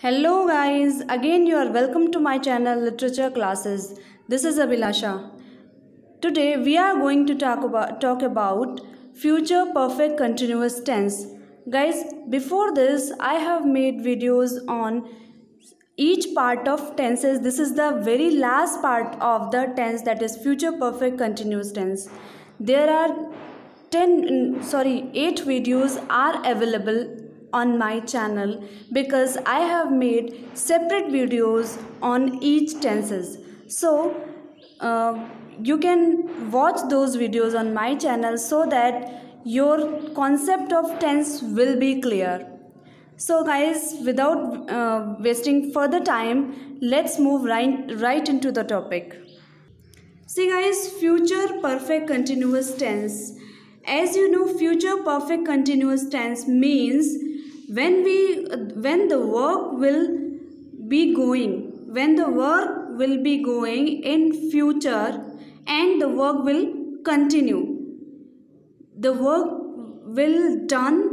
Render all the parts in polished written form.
Hello guys, again you are welcome to my channel Literature Classes. This is Abhilasha. Today we are going to talk about future perfect continuous tense. Guys, before this I have made videos on each part of tenses. This is the very last part of the tense, that is future perfect continuous tense. There are 8 videos are available on my channel because I have made separate videos on each tenses. So you can watch those videos on my channel so that your concept of tense will be clear. So guys, without wasting further time, let's move right into the topic. See guys, future perfect continuous tense. As you know, future perfect continuous tense means when the work will be going in future and the work will continue. The work will done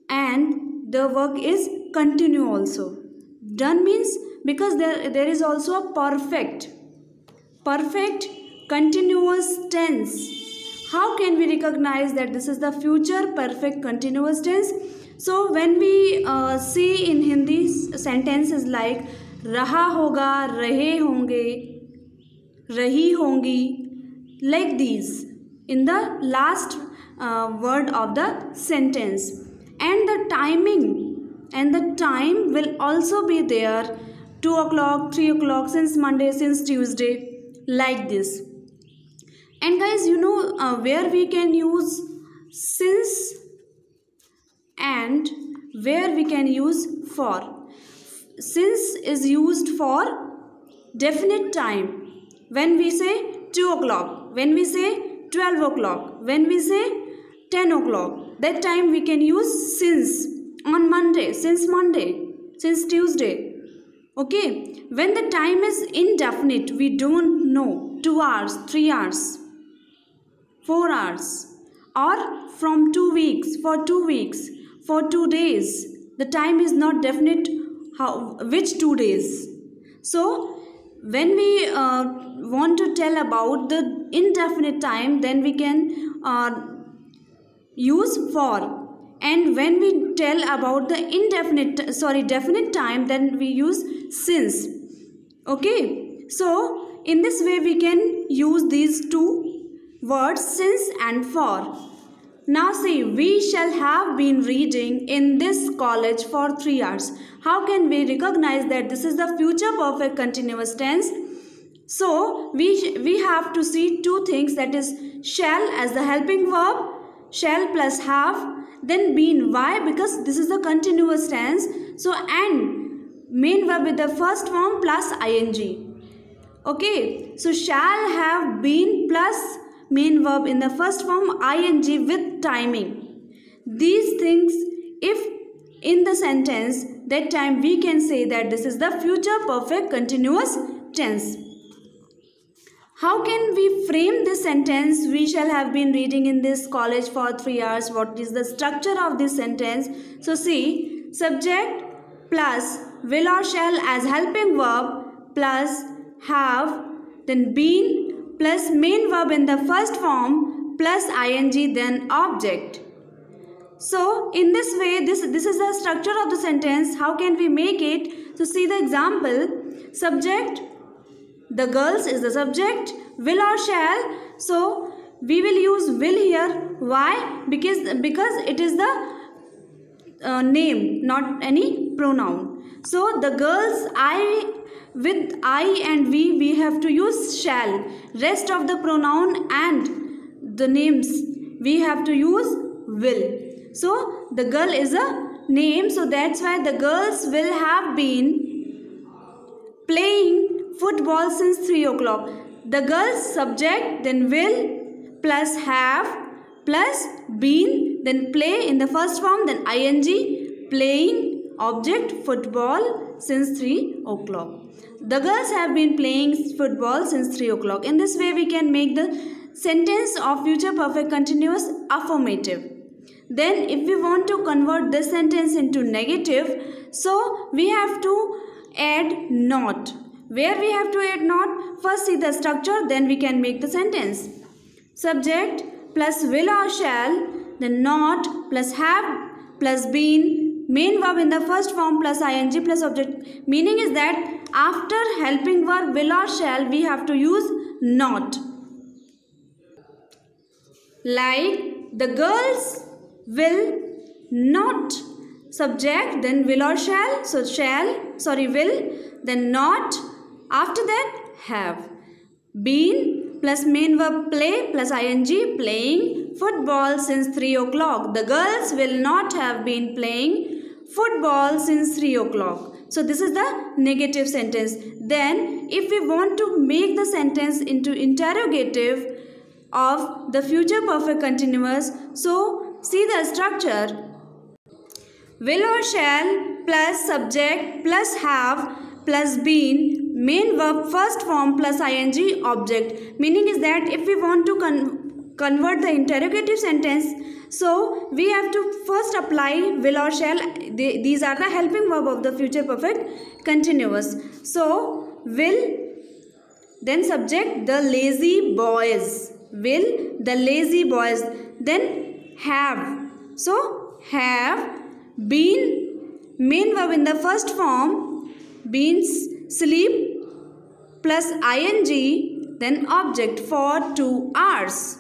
and the work is continue also. Done means because there is also a perfect continuous tense. How can we recognize that this is the future perfect continuous tense? So when we see in Hindi sentences like रहा होगा, रहे होंगे, रही होंगी, like these in the last word of the sentence, and the time will also be there, 2 o'clock, 3 o'clock, since Monday, since Tuesday, like this. And guys, you know where we can use since and where we can use for. Since is used for definite time. When we say 2 o'clock, when we say 12 o'clock, when we say 10 o'clock, that time we can use since. On Monday, since Tuesday. Okay, when the time is indefinite, we don't know, 2 hours, 3 hours, 4 hours, or from 2 weeks, for 2 weeks, for 2 days. The time is not definite, which 2 days. So when we want to tell about the indefinite time, then we can use for. And when we tell about the definite time, then we use since. Okay, so in this way we can use these two words, since and for. Now see, we shall have been reading in this college for 3 hours. How can we recognize that this is the future perfect continuous tense? So we have to see two things, that is shall as the helping verb, shall plus have, then been. Why? Because this is the continuous tense. So and main verb with the first form plus ing. Okay, so shall have been plus main verb in the first form ing with timing. These things, if in the sentence, that time we can say that this is the future perfect continuous tense. How can we frame this sentence? We shall have been reading in this college for 3 hours. What is the structure of this sentence? So see, subject plus will or shall as helping verb plus have, then been plus main verb in the first form plus ing, then object. So in this way, this is the structure of the sentence. How can we make it? So see the example. Subject, the girls is the subject, will or shall. So we will use will here. Why? Because it is the name, not any pronoun. So the girls, with I and we have to use shall. Rest of the pronoun and the names we have to use will. So the girl is a name, so that's why the girls will have been playing football since 3 o'clock. The girls subject, then will plus have plus been, then play in the first form, then ing, playing, object, football since 3 o'clock. The girls have been playing football since 3 o'clock. In this way we can make the sentence of future perfect continuous affirmative. Then if we want to convert this sentence into negative, so we have to add not. Where we have to add not? First see the structure, then we can make the sentence. Subject plus will or shall, then not plus have plus been, main verb in the first form plus ing plus object. Meaning is that after helping verb will or shall we have to use not. Like the girls will not, subject then will or shall, so will, then not, after that have. Been plus main verb play plus ing, playing football since 3 o'clock. The girls will not have been playing football since 3 o'clock. So this is the negative sentence. Then if we want to make the sentence into interrogative of the future perfect continuous, so see the structure. Will or shall plus subject plus have plus been, main verb first form plus ing object. Meaning is that if we want to convert the interrogative sentence, so we have to first apply will or shall. These are the helping verb of the future perfect continuous. So will, then subject the lazy boys, will the lazy boys, then have, so have been, main verb in the first form, been sleep plus ing, then object for 2 hours.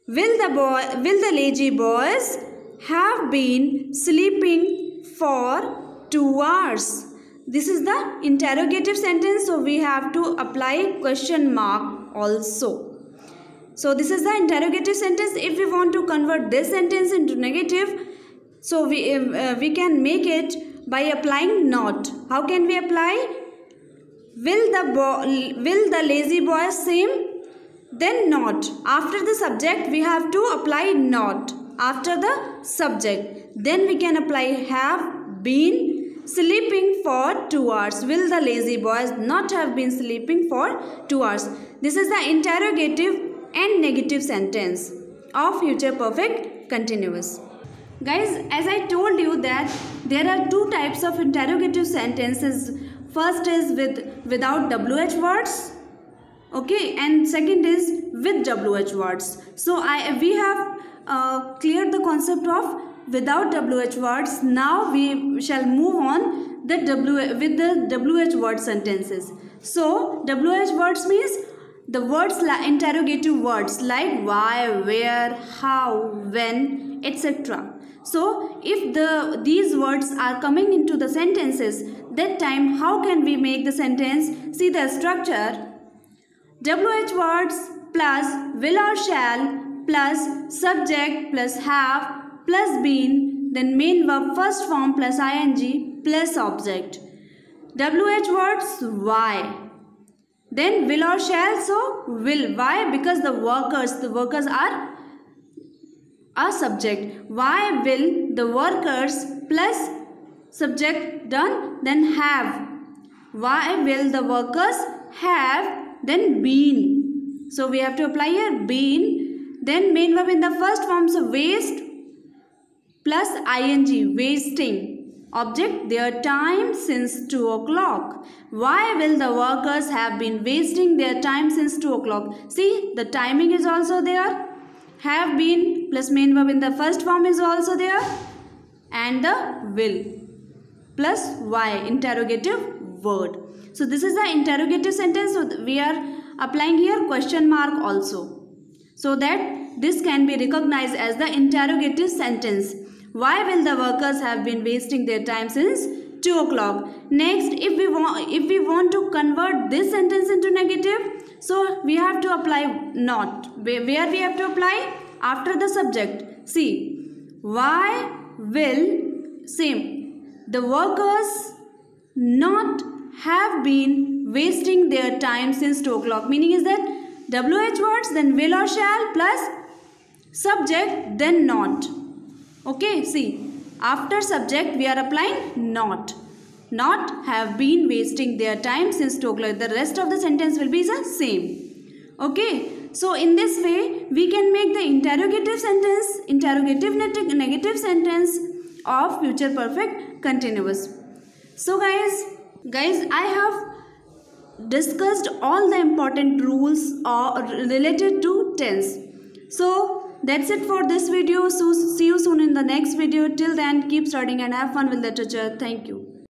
Will the lazy boys have been sleeping for 2 hours? This is the interrogative sentence, so we have to apply question mark also. So this is the interrogative sentence. If we want to convert this sentence into negative, so we can make it by applying not. How can we apply? Will the lazy boys swim? Then not. After the subject we have to apply not after the subject. Then we can apply have been sleeping for 2 hours. Will the lazy boys not have been sleeping for 2 hours? This is the interrogative and negative sentence of future perfect continuous. Guys, as I told you that there are 2 types of interrogative sentences. First is without WH words, okay, and second is with WH words. So we have cleared the concept of without WH words. Now we shall move on with the WH word sentences. So WH words means the words interrogative words like why, where, how, when, etc. So if these words are coming into the sentences, that time how can we make the sentence? See the structure. WH words plus will or shall plus subject plus have plus been, then main verb first form plus ing plus object. WH words why, then will or shall, so will. Why? Because the workers are a subject. Why will the workers plus subject done, then have. Why will the workers have, then been. So we have to apply here been, then main verb in the first form, so waste plus ing, wasting, object their time since 2 o'clock. Why will the workers have been wasting their time since 2 o'clock? See, the timing is also there. Have been plus main verb in the first form is also there, and the will plus why, interrogative word. So this is the interrogative sentence. So we are applying here question mark also, so that this can be recognized as the interrogative sentence. Why will the workers have been wasting their time since 2 o'clock? Next, if we want to convert this sentence into negative, so we have to apply not. Where we have to apply? After the subject. See, why will, same, the workers not have been wasting their time since 2 o'clock. Meaning is that WH words, then will or shall plus subject, then not. Okay, see, after subject we are applying not. Not have been wasting their time since 2 o'clock. The rest of the sentence will be the same. Okay, So in this way we can make the interrogative sentence, interrogative negative sentence of future perfect continuous. So guys, I have discussed all the important rules related to tense. So that's it for this video. So see you soon in the next video. Till then, keep studying and have fun with literature. Thank you.